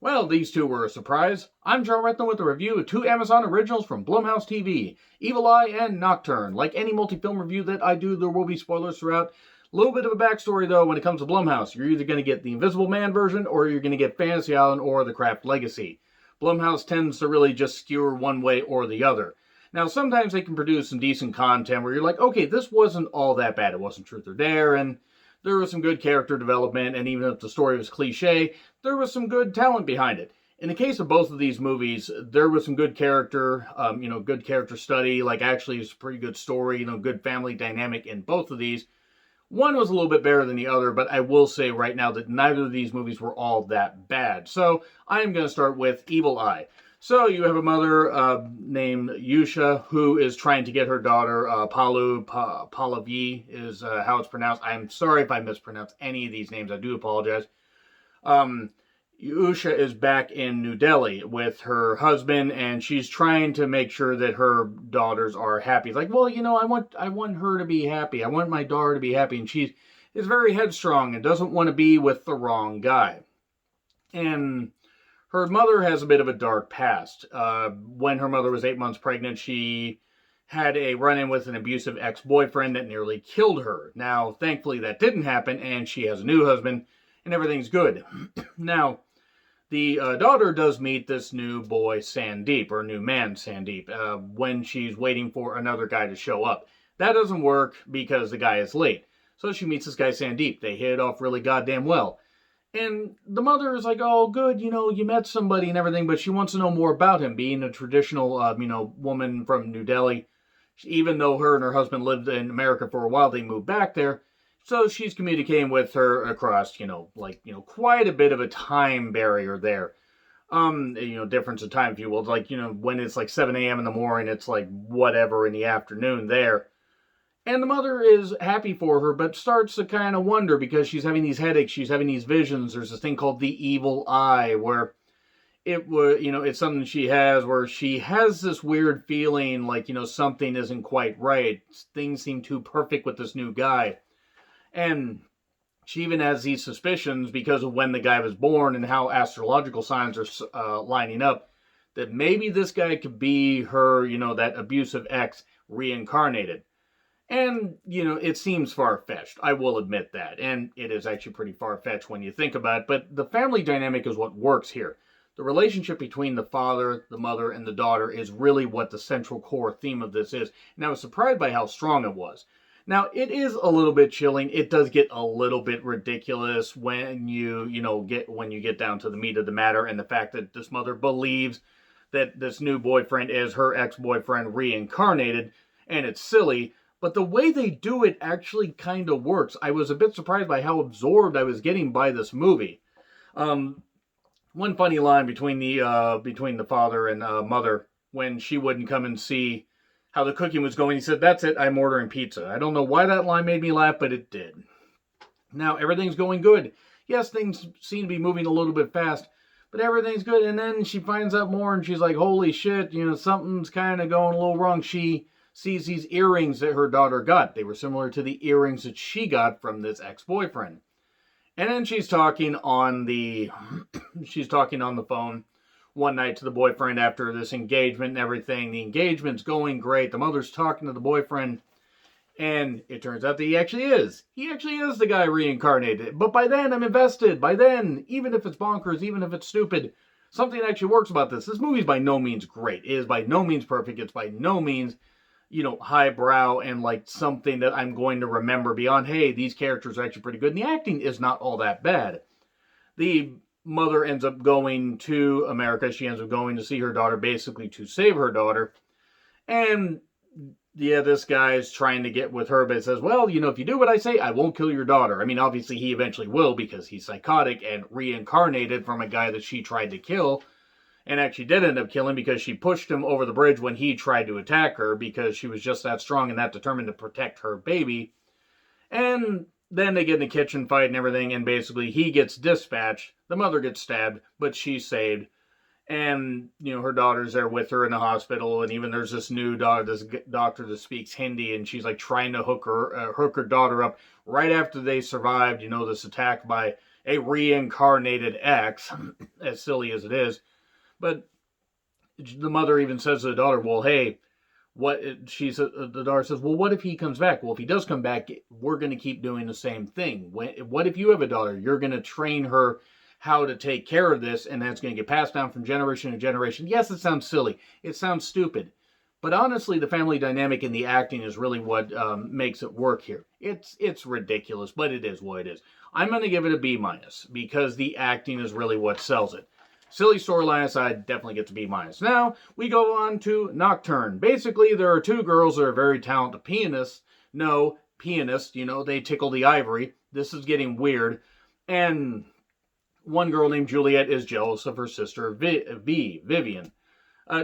Well, these two were a surprise. I'm Joe Retno with a review of two Amazon originals from Blumhouse TV, Evil Eye and Nocturne. Like any multi-film review that I do, there will be spoilers throughout. A little bit of a backstory, though, when it comes to Blumhouse. You're either going to get the Invisible Man version, or you're going to get Fantasy Island or The Craft Legacy. Blumhouse tends to really just skewer one way or the other. Now, sometimes they can produce some decent content where you're like, okay, this wasn't all that bad. It wasn't Truth or Dare, and there was some good character development, and even if the story was cliche, there was some good talent behind it. In the case of both of these movies, there was some good character, good character study, like actually it's a pretty good story, good family dynamic in both of these. One was a little bit better than the other, but I will say right now that neither of these movies were all that bad. So I'm going to start with Evil Eye. So you have a mother named Yusha who is trying to get her daughter, Pallavi is how it's pronounced. I'm sorry if I mispronounce any of these names. I do apologize. Yusha is back in New Delhi with her husband, and she's trying to make sure that her daughters are happy. It's like, well, I want her to be happy. I want my daughter to be happy, and she is very headstrong and doesn't want to be with the wrong guy. And her mother has a bit of a dark past. When her mother was 8 months pregnant, she had a run-in with an abusive ex-boyfriend that nearly killed her. Now, thankfully, that didn't happen, and she has a new husband, and everything's good. Now, the daughter does meet this new boy, Sandeep, or new man, Sandeep, when she's waiting for another guy to show up. That doesn't work because the guy is late. So she meets this guy, Sandeep. They hit it off really goddamn well. And the mother is like, oh, good, you met somebody and everything, but she wants to know more about him, being a traditional, woman from New Delhi. Even though her and her husband lived in America for a while, they moved back there. So she's communicating with her across, quite a bit of a time barrier there. Difference of time, if you will. Like, when it's like 7 a.m. in the morning, it's like whatever in the afternoon there. And the mother is happy for her, but starts to kind of wonder because she's having these headaches, she's having these visions. There's this thing called the evil eye, where it's something she has, where she has this weird feeling like, something isn't quite right. Things seem too perfect with this new guy. And she even has these suspicions because of when the guy was born and how astrological signs are lining up, that maybe this guy could be her, that abusive ex reincarnated. And, it seems far-fetched. I will admit that. And it is actually pretty far-fetched when you think about it. But the family dynamic is what works here. The relationship between the father, the mother, and the daughter is really what the central core theme of this is. And I was surprised by how strong it was. Now, it is a little bit chilling. It does get a little bit ridiculous when you get down to the meat of the matter and the fact that this mother believes that this new boyfriend is her ex-boyfriend reincarnated, and it's silly. But the way they do it actually kind of works. I was a bit surprised by how absorbed I was getting by this movie. One funny line between the father and mother, when she wouldn't come and see how the cooking was going, he said, "That's it, I'm ordering pizza." I don't know why that line made me laugh, but it did. Now, everything's going good. Yes, things seem to be moving a little bit fast, but everything's good. And then she finds out more, and she's like, holy shit, something's kind of going a little wrong. She sees these earrings that her daughter got. They were similar to the earrings that she got from this ex-boyfriend. And then she's talking on the phone one night to the boyfriend after this engagement and everything. The engagement's going great. The mother's talking to the boyfriend, and it turns out that he actually is the guy reincarnated. But by then, I'm invested. By then, even if it's bonkers, even if it's stupid, something actually works about this. This movie's by no means great. It is by no means perfect. It's by no means highbrow and like something that I'm going to remember beyond, hey, these characters are actually pretty good. And the acting is not all that bad. The mother ends up going to America. She ends up going to see her daughter, basically to save her daughter. And yeah, this guy's trying to get with her, but says, well, if you do what I say, I won't kill your daughter. I mean, obviously he eventually will because he's psychotic and reincarnated from a guy that she tried to kill. And actually did end up killing because she pushed him over the bridge when he tried to attack her because she was just that strong and that determined to protect her baby. And then they get in the kitchen fight and everything, and basically he gets dispatched. The mother gets stabbed, but she's saved. And, her daughter's there with her in the hospital, and even there's this new doctor that speaks Hindi, and she's like trying to hook her daughter up right after they survived, this attack by a reincarnated ex, as silly as it is. But the mother even says to the daughter, well, hey, the daughter says, well, what if he comes back? Well, if he does come back, we're going to keep doing the same thing. What if you have a daughter? You're going to train her how to take care of this, and that's going to get passed down from generation to generation. Yes, it sounds silly. It sounds stupid. But honestly, the family dynamic and the acting is really what makes it work here. It's ridiculous, but it is what it is. I'm going to give it a B- because the acting is really what sells it. Silly storyline aside, definitely gets a B-. Now, we go on to Nocturne. Basically, there are two girls that are very talented pianists. No, pianists, they tickle the ivory. This is getting weird. And one girl named Juliet is jealous of her sister, Vivian.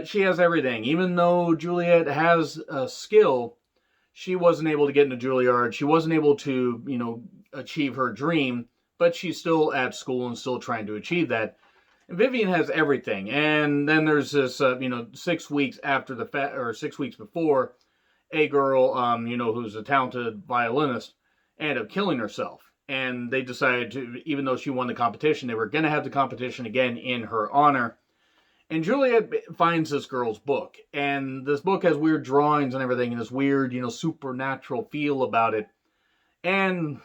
She has everything. Even though Juliet has a skill, she wasn't able to get into Juilliard. She wasn't able to, achieve her dream, but she's still at school and still trying to achieve that. And Vivian has everything. And then there's this, 6 weeks after or 6 weeks before, a girl, who's a talented violinist, ended up killing herself. And they decided to, even though she won the competition, they were going to have the competition again in her honor. And Juliet finds this girl's book. And this book has weird drawings and everything, and this weird, supernatural feel about it. And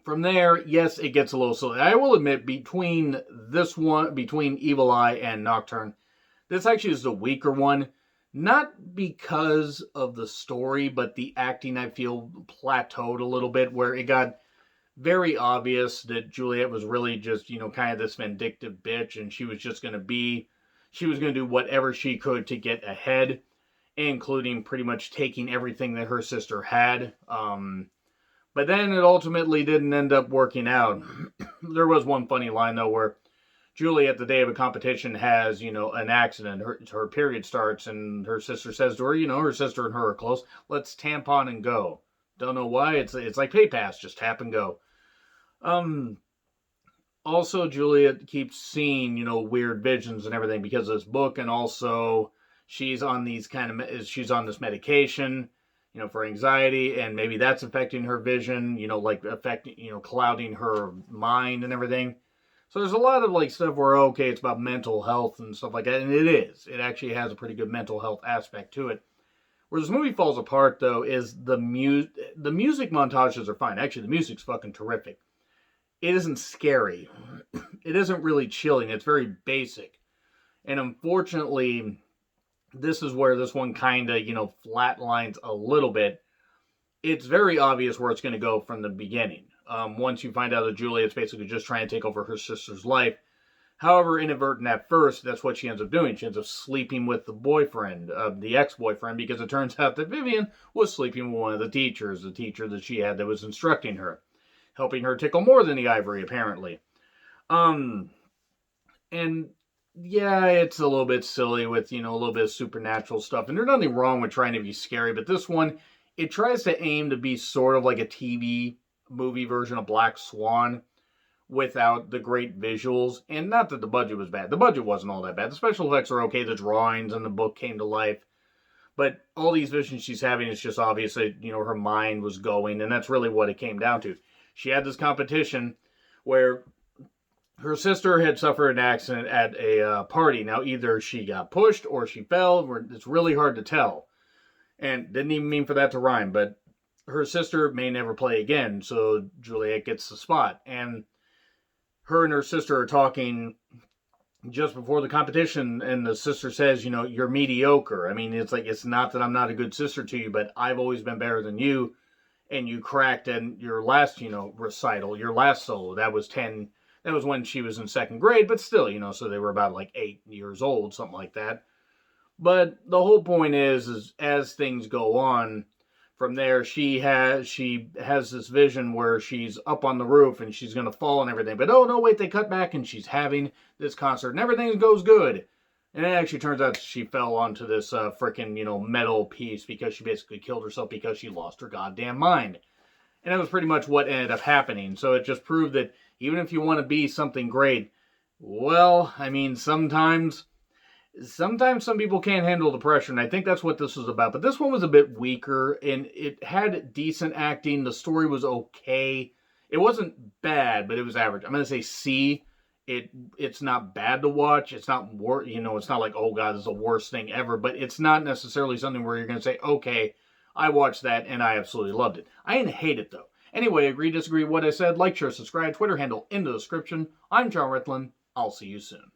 from there, yes, it gets a little silly. I will admit, between Evil Eye and Nocturne, this actually is the weaker one. Not because of the story, but the acting, I feel, plateaued a little bit, where it got very obvious that Juliet was really just, kind of this vindictive bitch, and she was going to do whatever she could to get ahead, including pretty much taking everything that her sister had. But then it ultimately didn't end up working out. There was one funny line, though, where Juliet, the day of a competition, has, an accident. Her period starts, and her sister says to her, her sister and her are close, let's tampon and go. Don't know why. It's like pay pass, just tap and go. Also, Juliet keeps seeing, weird visions and everything because of this book, and also she's on she's on this medication, for anxiety, and maybe that's affecting her vision, clouding her mind and everything. So there's a lot of stuff where, okay, it's about mental health and stuff like that, and it is. It actually has a pretty good mental health aspect to it. Where this movie falls apart, though, is the music montages are fine. Actually, the music's fucking terrific. It isn't scary. It isn't really chilling. It's very basic. And unfortunately, this is where this one kind of, flatlines a little bit. It's very obvious where it's going to go from the beginning. Once you find out that Juliet's basically just trying to take over her sister's life. However inadvertent at first, that's what she ends up doing. She ends up sleeping with the boyfriend, the ex-boyfriend, because it turns out that Vivian was sleeping with one of the teachers, the teacher that she had that was instructing her. Helping her tickle more than the ivory, apparently. And yeah, it's a little bit silly with, a little bit of supernatural stuff. And there's nothing wrong with trying to be scary, but this one, it tries to aim to be sort of like a TV movie version of Black Swan without the great visuals. And not that the budget was bad. The budget wasn't all that bad. The special effects are okay. The drawings and the book came to life. But all these visions she's having, it's just obvious that, her mind was going. And that's really what it came down to. She had this competition where her sister had suffered an accident at a party. Now, either she got pushed or she fell. It's really hard to tell. And didn't even mean for that to rhyme, but her sister may never play again, so Juliet gets the spot. And her and her sister are talking just before the competition, and the sister says, you're mediocre. I mean, it's not that I'm not a good sister to you, but I've always been better than you. And you cracked in your last, recital, your last solo. That was when she was in second grade, but still, so they were about 8 years old, something like that. But the whole point is as things go on, from there, she has this vision where she's up on the roof and she's going to fall and everything. But, oh, no, wait, they cut back and she's having this concert and everything goes good. And it actually turns out she fell onto this freaking, metal piece because she basically killed herself because she lost her goddamn mind. And that was pretty much what ended up happening. So it just proved that even if you want to be something great, well, I mean, sometimes some people can't handle the pressure, and I think that's what this was about. But this one was a bit weaker, and it had decent acting. The story was okay. It wasn't bad, but it was average. I'm gonna say C. It's not bad to watch. It's not it's not like, oh god, this is the worst thing ever. But it's not necessarily something where you're gonna say, okay, I watched that and I absolutely loved it. I didn't hate it though. Anyway, agree, disagree with what I said. Like, share, subscribe. Twitter handle in the description. I'm John Ritlin. I'll see you soon.